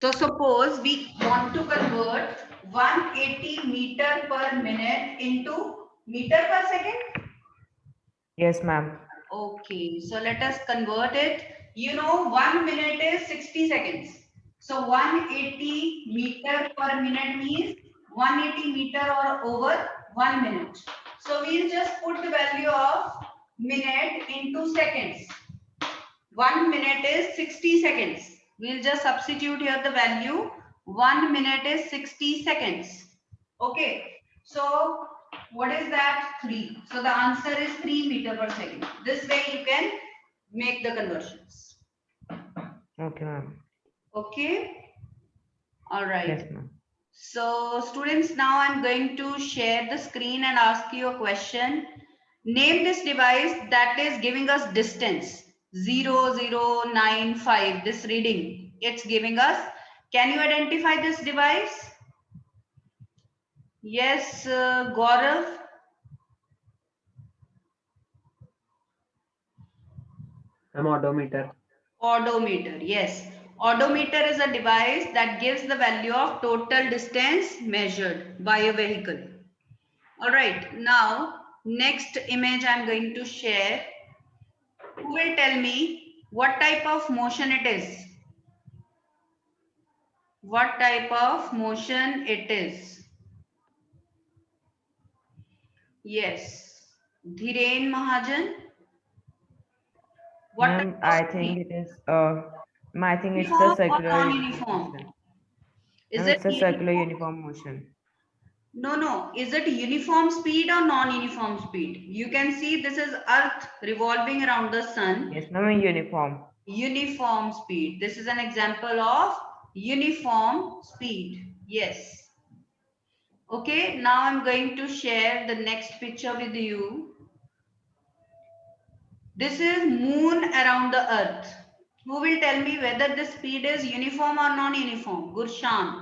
So suppose we want to convert 180 meter per minute into meter per second. Yes, ma'am. Okay, so let us convert it. You know, 1 minute is 60 seconds. So 180 meter per minute means 180 meter or over 1 minute. So we'll just put the value of minute into seconds. 1 minute is 60 seconds. We'll just substitute here the value. 1 minute is 60 seconds. Okay. So what is that? 3. So the answer is 3 meter per second. This way you can make the conversions. Okay, ma'am. Okay. All right. Yes, ma'am. So students, now I'm going to share the screen and ask you a question. Name this device that is giving us distance 0095. This reading it's giving us. Can you identify this device? Yes, Gaurav. Odometer. Odometer. Yes. Odometer is a device that gives the value of total distance measured by a vehicle. All right. Now, next image I'm going to share. Who will tell me what type of motion it is? What type of motion it is? Yes. Dhiren Mahajan. What type Ma'am, of I speed? think it is I think it's the Uniform or circular uniform non-uniform? motion. Is Ma'am, it it's a circular uniform? uniform motion. No, no. Is it uniform speed or non-uniform speed? You can see this is Earth revolving around the sun. Yes, ma'am, uniform. Uniform speed. This is an example of uniform speed. Yes. Okay, now I'm going to share the next picture with you. This is moon around the earth. Who will tell me whether the speed is uniform or non-uniform? Gurshan.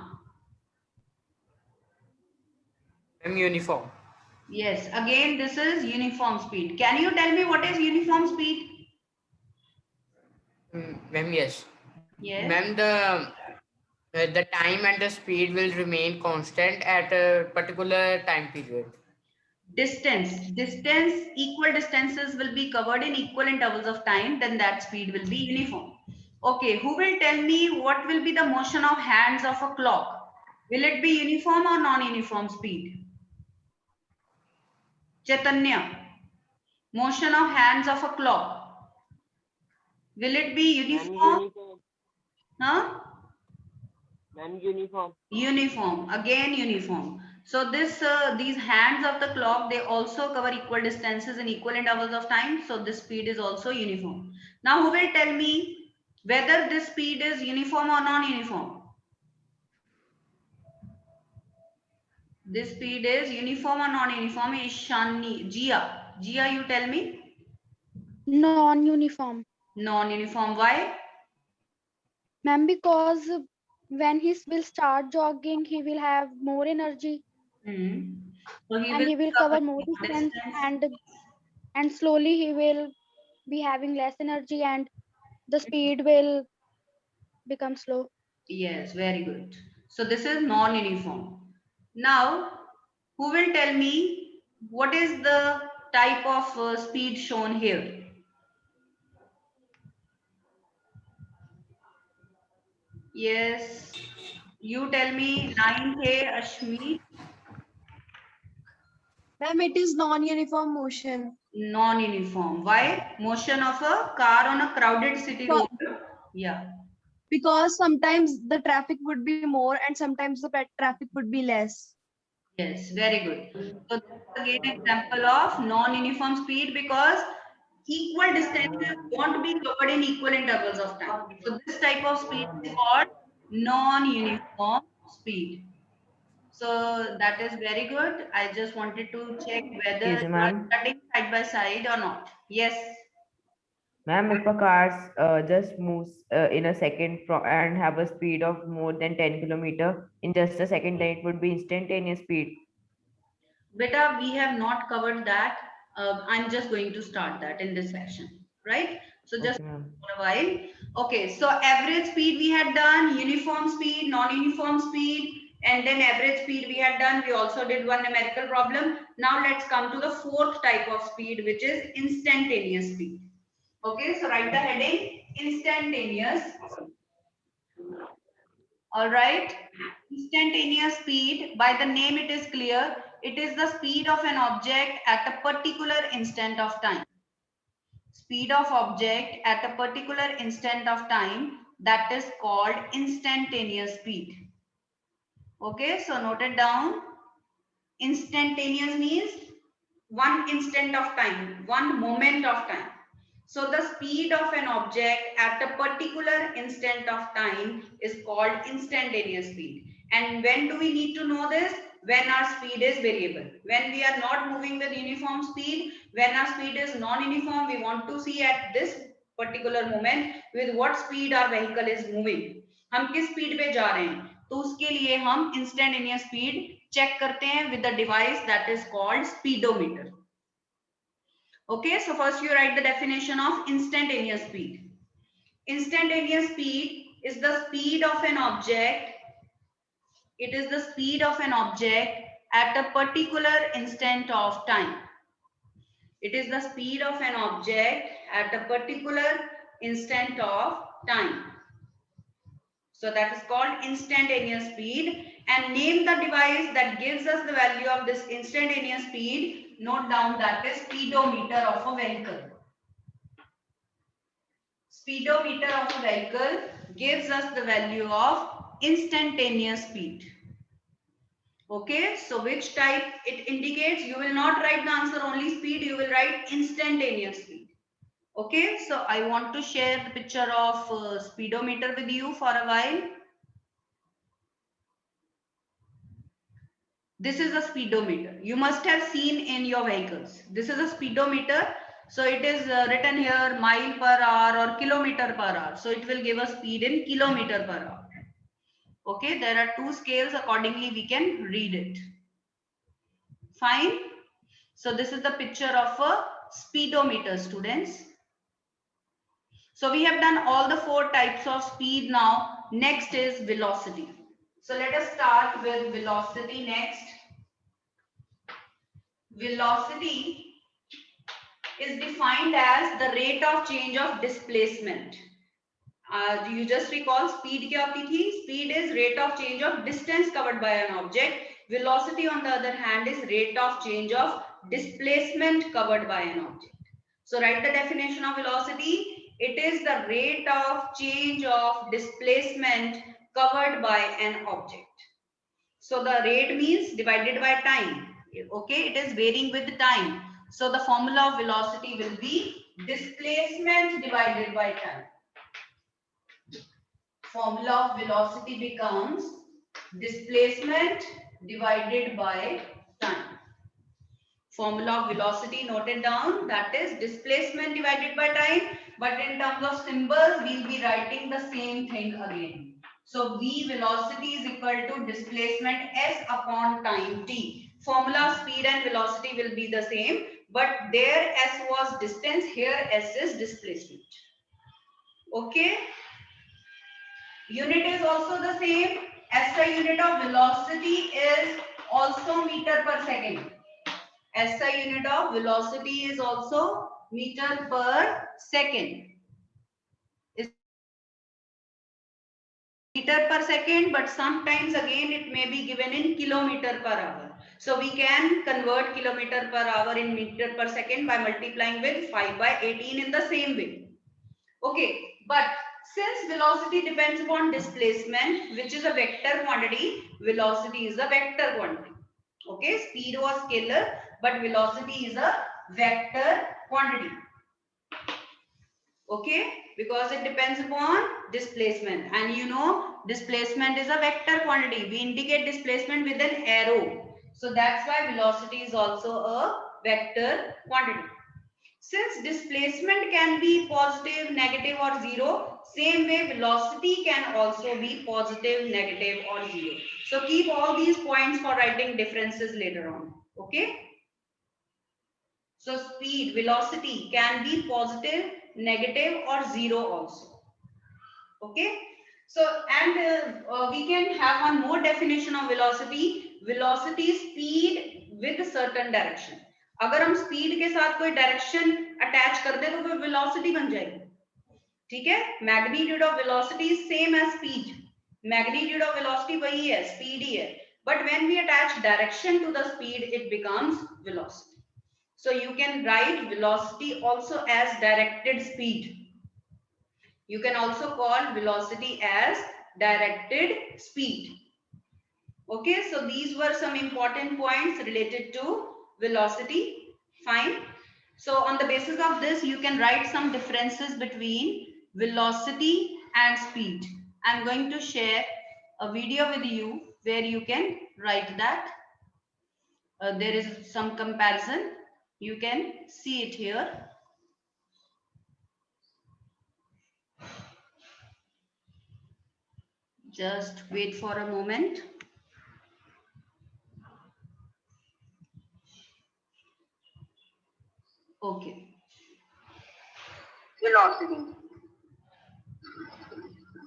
Uniform. Yes, again this is uniform speed. Can you tell me what is uniform speed? Ma'am, yes. Yes. Ma'am, the time and the speed will remain constant at a particular time period. Distance, equal distances will be covered in equal intervals of time, then that speed will be uniform. Okay, who will tell me what will be the motion of hands of a clock? Will it be uniform or non-uniform speed? Chaitanya, motion of hands of a clock. Will it be uniform? Huh? Non-uniform. Uniform, again uniform. So these hands of the clock, they also cover equal distances in equal intervals of time. So this speed is also uniform. Now who will tell me whether this speed is uniform or non-uniform? This speed is uniform or non-uniform? Is Shani, Jia. Jia, you tell me. Non-uniform. Non-uniform. Why? Ma'am, because when he will start jogging, he will have more energy Hmm. So he and will he will cover cover more equal distance distance. and slowly he will be having less energy and the speed will become slow. Yes, very good. So this is non-uniform. Now, who will tell me what is the type of speed shown here? Yes, you tell me 9K Ashmi, Ma'am, it is non-uniform motion. non-uniform. Why? Motion of a car on a crowded city road. Yeah. Because sometimes the traffic would be more and sometimes the traffic would be less. Yes, very good. So this is again example of non-uniform speed because equal distances won't be covered in equal intervals of time. So this type of speed is called non-uniform speed. So that is very good. I just wanted to check whether Excuse me, you are ma'am. studying side by side or not. Yes. Ma'am, if a car just moves in a second and have a speed of more than 10 kilometer in just a second, then it would be instantaneous speed. Beta, we have not covered that. I'm just going to start that in this section, right? So just Okay, ma'am. for a while. Okay, so average speed we had done, uniform speed, non-uniform speed, and then average speed we had done. We also did one numerical problem. Now let's come to the fourth type of speed, which is instantaneous speed. Okay, so write the heading instantaneous. All right. Instantaneous speed, by the name it is clear. It is the speed of an object at a particular instant of time. Speed of object at a particular instant of time, that is called instantaneous speed. Okay, so note it down. Instantaneous means one instant of time, one moment of time. So the speed of an object at a particular instant of time is called instantaneous speed. And when do we need to know this? When our speed is variable. When we are not moving with uniform speed, when our speed is non-uniform, we want to see at this particular moment with what speed our vehicle is moving. हम किस speed पे जा रहे हैं, तो उसके लिए हम इंस्टेंटेनियस स्पीड चेक करते हैं with the device that is called speedometer. Okay, so first you write the definition of instantaneous speed. Instantaneous speed is the speed of an object. It is the speed of an object at a particular instant of time. It is the speed of an object at a particular instant of time. So that is called instantaneous speed. And name the device that gives us the value of this instantaneous speed. Note down that is speedometer of a vehicle. Speedometer of a vehicle gives us the value of instantaneous speed. Okay, so which type it indicates? You will not write the answer only speed, you will write instantaneous speed. Okay, so I want to share the picture of speedometer with you for a while. This is a speedometer. You must have seen in your vehicles. This is a speedometer. So it is written here mile per hour or kilometer per hour. So it will give a speed in kilometer per hour. Okay, there are two scales. Accordingly, we can read it. Fine. So this is the picture of a speedometer, students. So we have done all the four types of speed now. Next is velocity. So let us start with velocity next. Velocity is defined as the rate of change of displacement. You just recall speed क्या होती थी? Speed is rate of change of distance covered by an object. Velocity on the other hand is rate of change of displacement covered by an object. So write the definition of velocity. It is the rate of change of displacement covered by an object. So the rate means divided by time. Okay, it is varying with time. So the formula of velocity will be displacement divided by time. Formula of velocity becomes displacement divided by time. Formula of velocity noted down, that is displacement divided by time, but in terms of symbols we'll be writing the same thing again. So V velocity is equal to displacement S upon time t. Formula of speed and velocity will be the same, but there S was distance, here S is displacement. Okay. Unit is also the same. SI unit of velocity is also meter per second. SI unit of velocity is also meter per second. Is meter per second, but sometimes again it may be given in kilometer per hour. So we can convert kilometer per hour in meter per second by multiplying with 5 by 18 in the same way. Okay, but since velocity depends upon displacement, which is a vector quantity, velocity is a vector quantity. Okay, speed was scalar, but velocity is a vector quantity. Okay, because it depends upon displacement, and you know displacement is a vector quantity. We indicate displacement with an arrow. So that's why velocity is also a vector quantity. Since displacement can be positive, negative or zero, same way velocity can also be positive, negative or zero. So keep all these points for writing differences later on. Okay. So speed, velocity can be positive, negative or zero also. Okay. So, and we can have one more definition of velocity. Velocity is speed with certain direction. अगर हम speed के साथ कोई direction attach कर दे तो वो velocity बन जाएगी. ठीक है? Magnitude of velocity is same as speed. Magnitude of velocity वही है, speed ही है. But when we attach direction to the speed, it becomes velocity. So you can write velocity also as directed speed. You can also call velocity as directed speed. Okay, so these were some important points related to velocity. Fine. So on the basis of this, you can write some differences between velocity and speed. I'm going to share a video with you where you can write that. There is some comparison. You can see it here. Just wait for a moment. Okay. Velocity.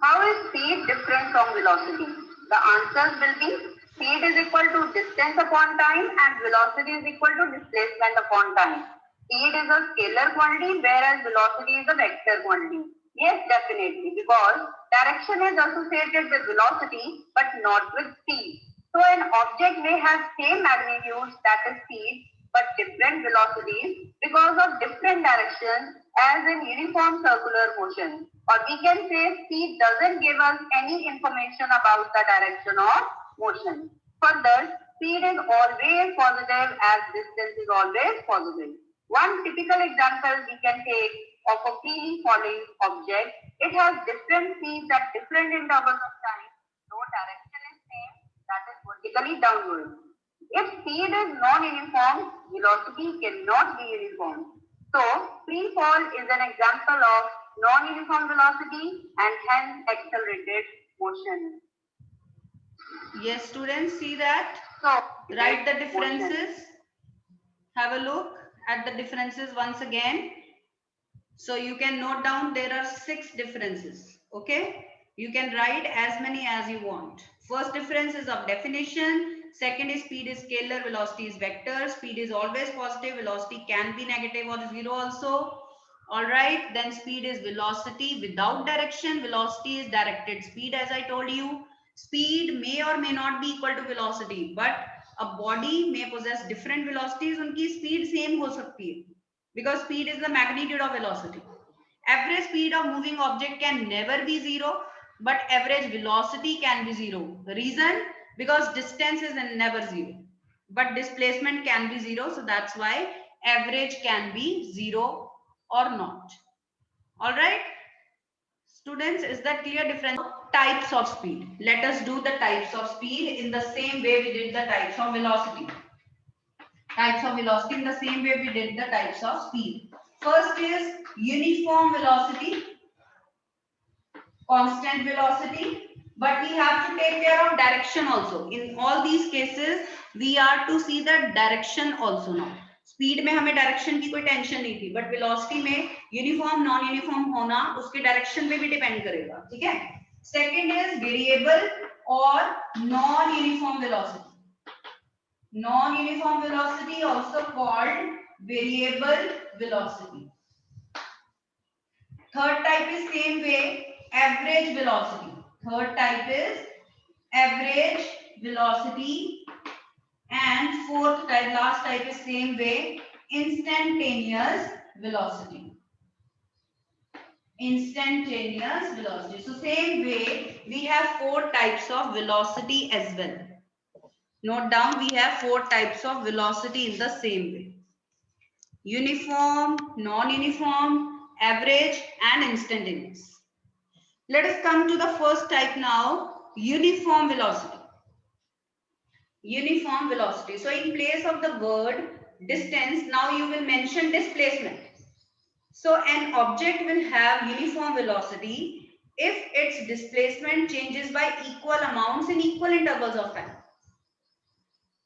How is speed different from velocity? The answers will be speed is equal to distance upon time and velocity is equal to displacement upon time. Speed is a scalar quantity whereas velocity is a vector quantity. Yes, definitely, because direction is associated with velocity but not with speed. So an object may have same magnitudes, that is speed, but different velocities because of different directions as in uniform circular motion. Or we can say speed doesn't give us any information about the direction of motion. Further, speed is always positive as distance is always positive. One typical example we can take of a freely falling object. It has different speeds at different intervals of time. No direction is same, that is vertically downward. If speed is non-uniform, velocity cannot be uniform. So, free fall is an example of non-uniform velocity and hence accelerated motion. Yes, students, see that? So, Write the motion. differences. Have a look at the differences once again. So you can note down there are 6 differences. Okay. You can write as many as you want. First difference is of definition. Second is speed is scalar, velocity is vector. Speed is always positive, velocity can be negative or zero also. All right. Then speed is velocity without direction. Velocity is directed speed, as I told you. Speed may or may not be equal to velocity, but a body may possess different velocities. उनकी speed same हो सकती है. Because speed is the magnitude of velocity. Average speed of moving object can never be zero, but average velocity can be zero. The reason? Because distance is never zero, but displacement can be zero. So that's why average can be zero or not. All right. Students, is that clear? Difference types of speed. Let us do the types of speed in the same way we did the types of velocity. Types of velocity in the same way we did the types of speed. First is uniform velocity, constant velocity, but we have to take care of direction also. In all these cases, we are to see the direction also now. Speed में हमें direction की कोई tension नहीं थी, but velocity में uniform, non-uniform होना उसके direction पे भी depend करेगा, ठीक है? Second is variable or non-uniform velocity. Non-uniform velocity also called variable velocity. Third type is same way, average velocity. Third type is average velocity. And fourth type, last type is same way, instantaneous velocity. Instantaneous velocity. So same way, we have 4 types of velocity as well. Note down, we have 4 types of velocity in the same way. Uniform, non-uniform, average and instantaneous. Let us come to the first type now, uniform velocity. Uniform velocity. So in place of the word distance, now you will mention displacement. So an object will have uniform velocity if its displacement changes by equal amounts in equal intervals of time.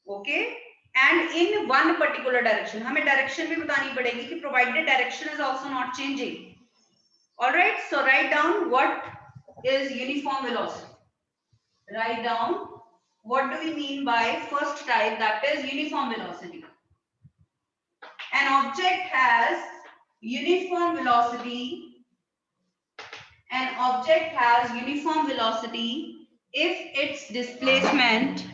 Okay, and in one particular direction. हमें direction भी बतानी पड़ेगी कि provided direction is also not changing. All right, so write down what is uniform velocity. Write down what do we mean by first type, that is uniform velocity. An object has uniform velocity. An object has uniform velocity if its displacement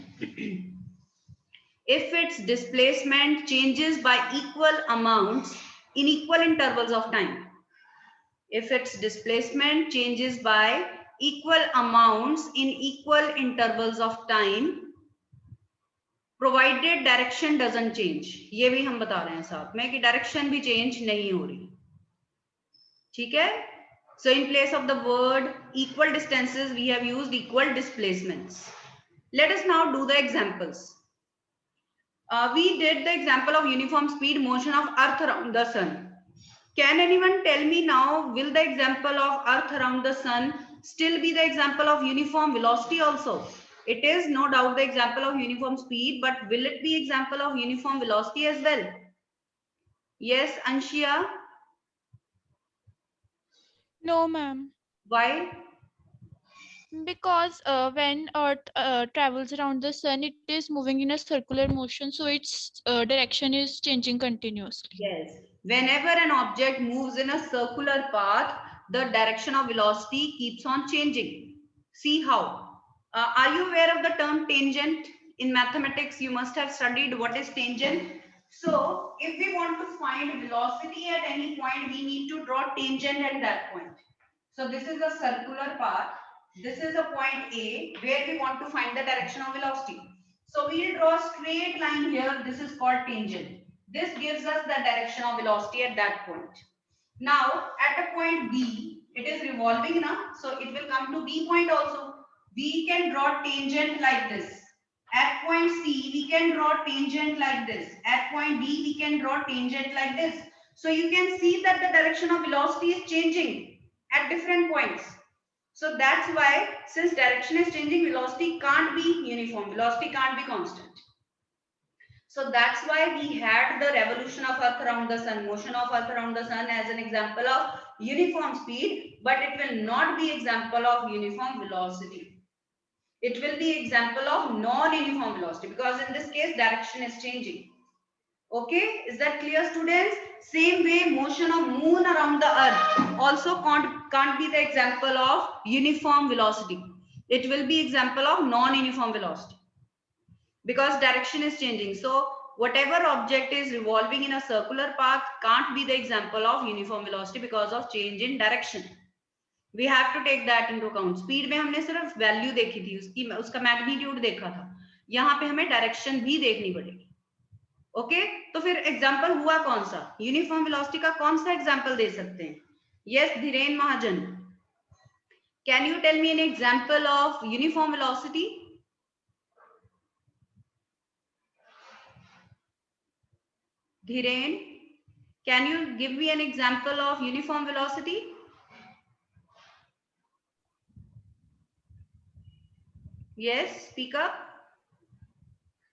changes by equal amounts in equal intervals of time. If its displacement changes by equal amounts in equal intervals of time, provided direction doesn't change. ये भी हम बता रहे हैं साथ में कि direction भी चेंज नहीं हो रही. ठीक है? So in place of the word equal distances, we have used equal displacements. Let us now do the examples. We did the example of uniform speed motion of Earth around the sun. Can anyone tell me now, will the example of Earth around the sun still be the example of uniform velocity also? It is no doubt the example of uniform speed, but will it be example of uniform velocity as well? Yes, Anshia? No, ma'am. Why? Because when Earth travels around the sun, it is moving in a circular motion, so its direction is changing continuously. Yes. Whenever an object moves in a circular path, the direction of velocity keeps on changing. See how? Are you aware of the term tangent? In mathematics, you must have studied what is tangent. So, if we want to find velocity at any point, we need to draw tangent at that point. So, this is a circular path. This is a point A where we want to find the direction of velocity. So, we will draw a straight line here. This is called tangent. This gives us the direction of velocity at that point. Now, at a point B, it is revolving now, so it will come to B point also. We can draw tangent like this. At point C, we can draw tangent like this. At point B, we can draw tangent like this. So you can see that the direction of velocity is changing at different points. So that's why, since direction is changing, velocity can't be uniform. Velocity can't be constant. So that's why we had the revolution of Earth around the sun, motion of Earth around the sun as an example of uniform speed, but it will not be example of uniform velocity. It will be example of non-uniform velocity because in this case direction is changing. Okay, is that clear, students? Same way, motion of moon around the earth also can't be the example of uniform velocity. It will be example of non-uniform velocity because direction is changing. So whatever object is revolving in a circular path can't be the example of uniform velocity because of change in direction. We have to take that into account. Speed में हमने सिर्फ value देखी थी, उसका magnitude देखा था. यहाँ पे हमें डायरेक्शन भी देखनी पड़ेगी. ओके, तो फिर एग्जांपल हुआ कौन सा? यूनिफॉर्म वेलोसिटी का कौन सा एग्जांपल दे सकते हैं? Yes, Dhiren Mahajan, can you tell me an example of uniform velocity? Dhiren, can you give me an example of uniform velocity? Yes, speak up.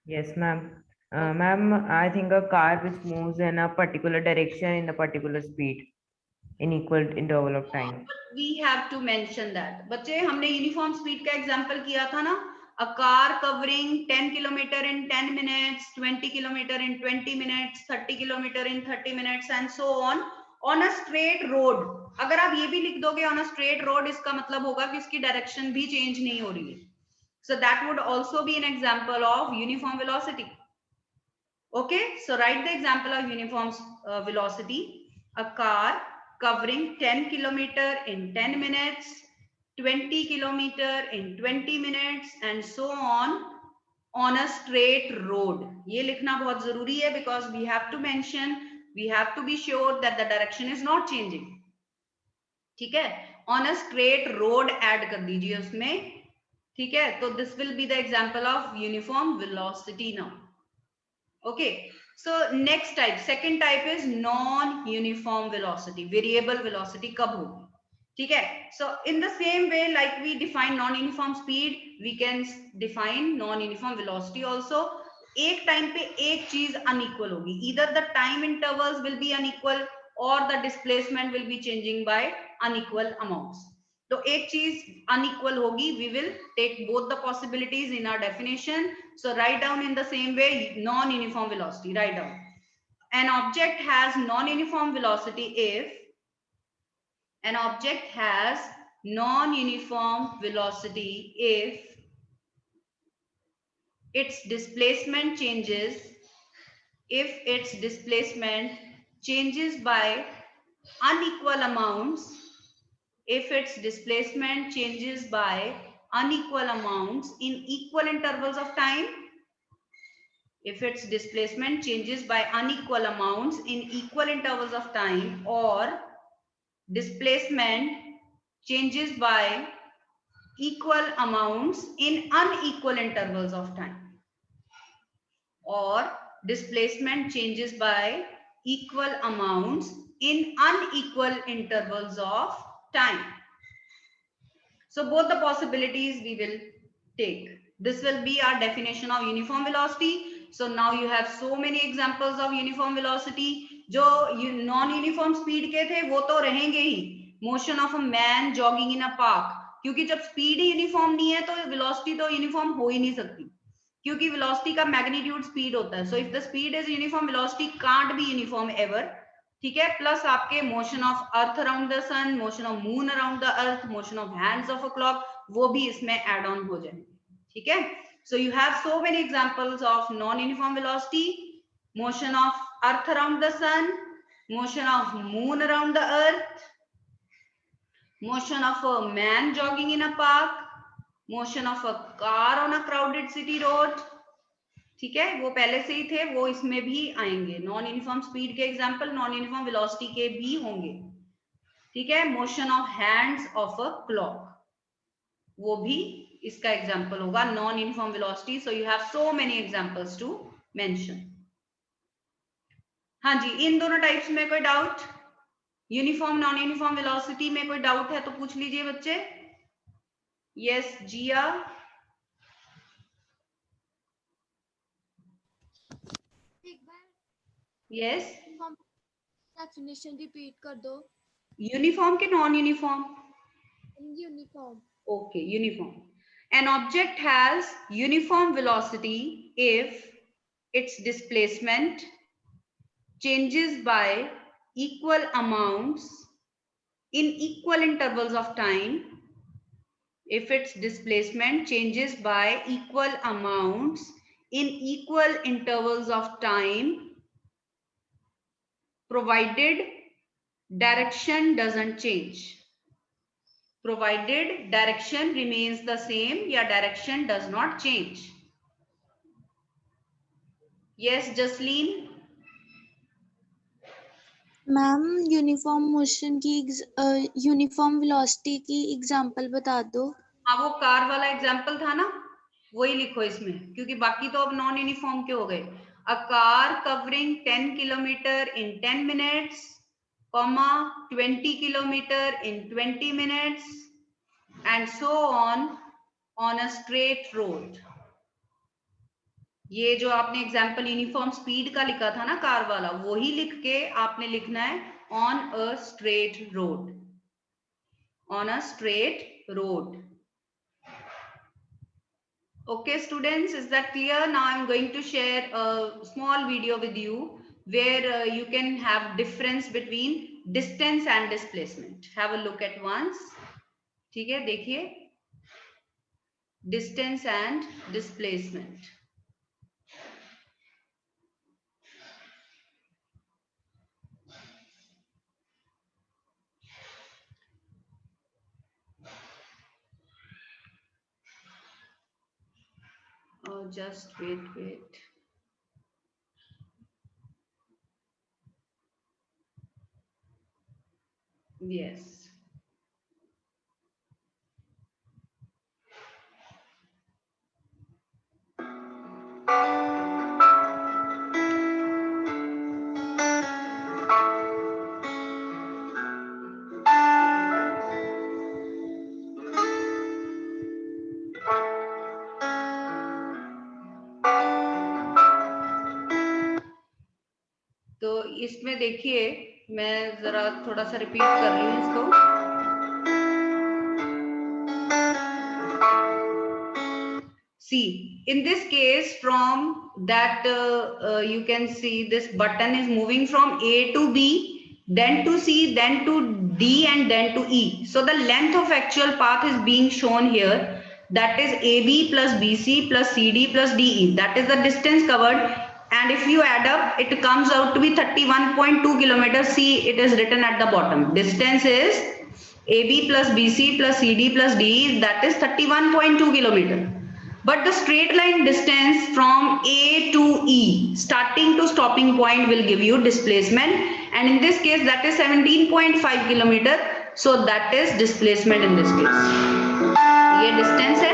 Yes, ma'am. Ma'am, I think a car which moves in a particular direction in a particular speed in equal interval of time. But we have to mention that. बच्चे, हमने uniform speed का example किया था ना. A car covering 10 kilometer in 10 minutes, 20 kilometer in 20 minutes, 30 kilometer in 30 minutes, and so on a straight road. अगर आप ये भी लिख दोगे on a straight road, इसका मतलब होगा कि इसकी डायरेक्शन भी चेंज नहीं हो रही है. So that would also be an example of uniform velocity. Okay, so write the example of uniform velocity. A car covering 10 kilometer in 10 minutes, 20 kilometer in 20 minutes, and so on a straight road. ये लिखना बहुत जरूरी है because we have to mention, we have to be sure that the direction is not changing. ठीक है, on a straight road add कर दीजिए उसमें. ठीक है, तो this will be the example of uniform velocity now. Okay, so next type, second type is non-uniform velocity. Variable velocity कब होगी? ठीक है, so in the same way like we define non-uniform speed, we can define non-uniform velocity also. एक time पे एक चीज unequal होगी. Either the time intervals will be unequal or the displacement will be changing by unequal amounts. तो एक चीज unequal होगी, we will take both the possibilities in our definition. So write down in the same way non-uniform velocity. Write down. An object has non-uniform velocity if an object has non-uniform velocity if its displacement changes by unequal amounts, if its displacement changes by unequal amounts in equal intervals of time, if its displacement changes by unequal amounts in equal intervals of time, or displacement changes by equal amounts in unequal intervals of time, or displacement changes by equal amounts in unequal intervals of time. So both the possibilities we will take. This will be our definition of uniform velocity. So now you have so many examples of uniform velocity. जो non-uniform speed के थे वो तो रहेंगे ही. Motion of a man jogging in a park. क्योंकि जब speed ही uniform नहीं है तो velocity तो uniform हो ही नहीं सकती. क्योंकि velocity का magnitude speed होता है. So if the speed is uniform, velocity can't be uniform ever. ठीक है. प्लस आपके motion of earth around the sun, motion of moon around the earth, motion of hands of a clock, वो भी इसमें add on हो जाएंगे. ठीक है. So you have so many examples of non uniform velocity, motion of earth around the sun, motion of moon around the earth, motion of a man jogging in a park, motion of a car on a crowded city road. ठीक है. वो पहले से ही थे, वो इसमें भी आएंगे. नॉन यूनिफॉर्म स्पीड के एग्जांपल नॉन यूनिफॉर्म वेलोसिटी के भी होंगे. ठीक है. Motion of hands of a clock, वो भी इसका एग्जांपल होगा non uniform velocity. So you have so many examples to mention. हाँ जी, इन दोनों टाइप्स में कोई doubt? Uniform non uniform velocity में कोई डाउट है तो पूछ लीजिए बच्चे. Yes Jiya. Yes. Definition repeat कर दो. यूनिफॉर्म के non uniform? Uniform. Okay, uniform. An object has uniform velocity if its displacement changes by equal amounts in equal intervals of time. If its displacement changes by equal amounts in equal intervals of time, provided direction doesn't change. Provided direction remains the same या direction does not change. Yes, Jasleen. Ma'am uniform motion की uniform velocity की example बता दो. हाँ, वो car वाला example था ना, वही लिखो इसमें, क्योंकि बाकी तो अब नॉन यूनिफॉर्म के हो गए. A car covering 10 kilometre in 10 minutes, 20 kilometre in 20 minutes, and so on a straight road. ये जो आपने एग्जाम्पल यूनिफॉर्म स्पीड का लिखा था ना कार वाला, वही लिख के आपने लिखना है on a straight road. On a straight road. Okay students, is that clear? Now I'm going to share a small video with you where you can have difference between distance and displacement. Have a look at once. ठीक है, देखिए. Distance and displacement. Oh, just wait. Yes. तो इसमें देखिए, मैं जरा थोड़ा सा रिपीट कर रही हूँ इसको. See, in this case, from that you can see this button is moving from A to B, then to C, then to D, and then to E. So the length of actual path is being shown here. That is AB plus BC plus CD plus DE. That is the distance covered. And if you add up, it comes out to be 31.2 kilometers. See, it is written at the bottom. Distance is AB plus BC plus CD plus DE. That is 31.2 kilometers. But the straight line distance from A to E, starting to stopping point, will give you displacement. And in this case, that is 17.5 kilometer. So that is displacement in this case. ये distance है,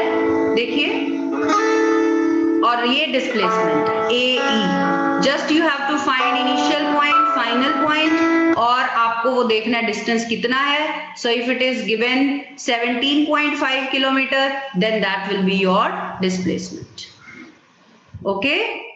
देखिए, और ये displacement AE. Just you have to find initial point, final point, और आपको वो देखना है distance कितना है. So if it is given 17.5 kilometer, then that will be your displacement. Okay.